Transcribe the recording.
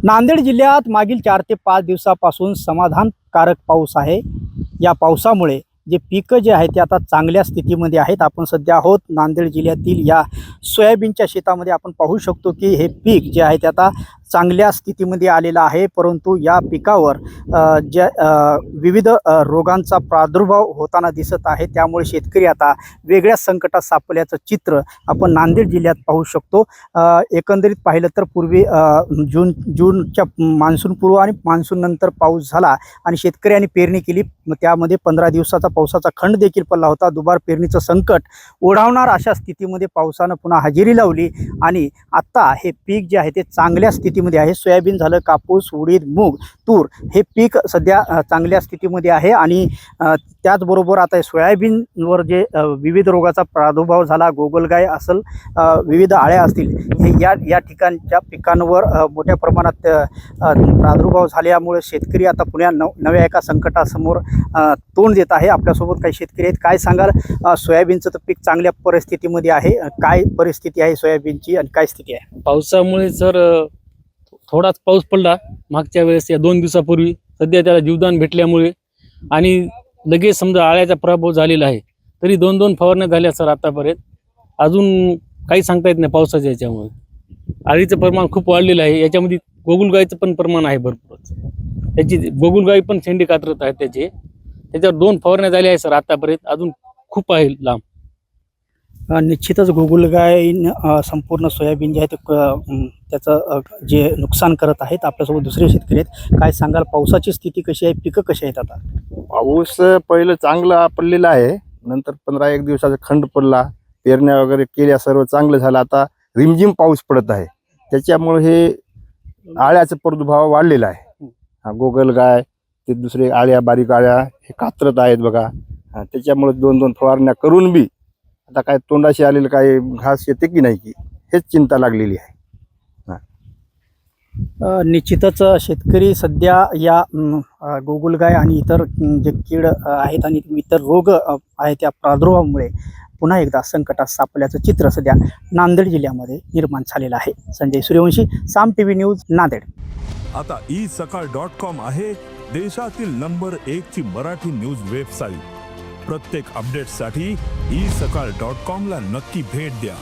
नांदेड जिल्ह्यात मागील 4 ते 5 दिवसापासून समाधानकारक पाऊस आहे। या पावसामुळे जे पिकं जे आहेत ते आता चांगल्या स्थितीमध्ये आहेत। आपण सध्या आहोत नांदेड जिल्ह्यातील या सोयाबीनच्या शेतामध्ये। आपण पाहू शकतो की हे पीक जे आहे ते आता चांगल्या स्थितीमध्ये आलेलं आहे, परंतु या पिकावर विविध रोगांचा प्रादुर्भाव होताना दिसत आहे। त्यामुळे शेतकरी आता वेगळ्या संकटात सापडल्याचं चित्र आपण नांदेड जिल्ह्यात पाहू शकतो। एकंदरीत पाहिलं तर पूर्वी जूनच्या मान्सून पूर्व आणि मान्सून नंतर पाऊस झाला आणि शेतकऱ्यांनी पेरणी केली। त्यामध्ये 15 दिवसाचा पावसाचा खंड देखील पडला होता। दुबार पेरणीचं संकट ओढावणार अशा स्थितीमध्ये पावसानं पुन्हा हजेरी लावली आणि आता हे पीक जे आहे ते चांगल्या स्थितीमध्ये आहे। सोयाबीन झालं, कापूस, उडीद, मूग, तूर हे पीक सध्या चांगल्या स्थितीमध्ये आहे आणि त्याचबरोबर आता सोयाबीनवर जे विविध रोगाचा प्रादुर्भाव झाला, गोगलगाय असेल, विविध आळ्या असतील, हे या ठिकाणच्या पिकांवर मोठ्या प्रमाणात प्रादुर्भाव झाल्यामुळे शेतकरी आता पुन्हा नव्या एका संकटासमोर तोंड देत आहे। आपल्यासोबत काही शेतकरी आहेत। काय सांगाल, सोयाबीनचं तर पीक चांगल्या परिस्थितीमध्ये आहे, काय परिस्थिती आहे सोयाबीनची आणि काय स्थिती आहे? पावसामुळे सर थोडाच पाऊस पडला मागच्या वेळेस या 2 दिवसापूर्वी, सध्या त्याला जीवदान भेटल्यामुळे आणि लगेच समजा आळ्याचा प्रभाव झालेला आहे। तरी 2-2 फवारण्या झाल्या सर आतापर्यंत, अजून काही सांगता येत नाही पावसाच्या याच्यामुळे। आळीचं प्रमाण खूप वाढलेलं आहे, याच्यामध्ये गोगलगायचं पण प्रमाण आहे भरपूरच। त्याची गोगलगाई पण शेंडी कातरत आहेत त्याच्यावर 2 फवारण्या झाल्या आहे सर आतापर्यंत, अजून खूप आहे लांब। निश्चितच गोगलगाय संपूर्ण सोयाबीन जे आहे ते त्याचं जे नुकसान करत आहेत। आपल्यासोबत दुसरे शेतकरी आहेत। काय सांगाल, पावसाची स्थिती कशी आहे, पिकं कशी आहेत? आता पाऊस पहिलं चांगला पडलेला आहे, नंतर 15-1 दिवसाचा खंड पडला, पेरण्या वगैरे केल्या, सर्व चांगलं झालं। आता रिमझिम पाऊस पडत आहे, त्याच्यामुळे हे आळ्याचा प्रादुर्भाव वाढलेला आहे। गोगलगाय ते दुसरे आळ्या, बारीक आळ्या हे कातरत आहेत बघा। त्याच्यामुळे 2-2 फवारण्या करून बी आता काय तोंडाशी आलेलं काय घास येते की नाही, की हेच चिंता लागलेली आहे। निश्चितच शेतकरी सध्या या गोगलगाय आणि इतर जे कीड आहेत आणि इतर रोग आहेत त्या प्रादुर्भावामुळे पुन्हा एकदा संकटात सापडल्याचं चित्र सध्या नांदेड जिल्ह्यामध्ये निर्माण झालेलं आहे। संजय सूर्यवंशी, साम टीव्ही न्यूज, नांदेड। आता isakal.com आहे देशातील नंबर 1 ची मराठी न्यूज वेबसाईट। प्रत्येक अपडेटसाठी isakal.com ला नक्की भेट द्या।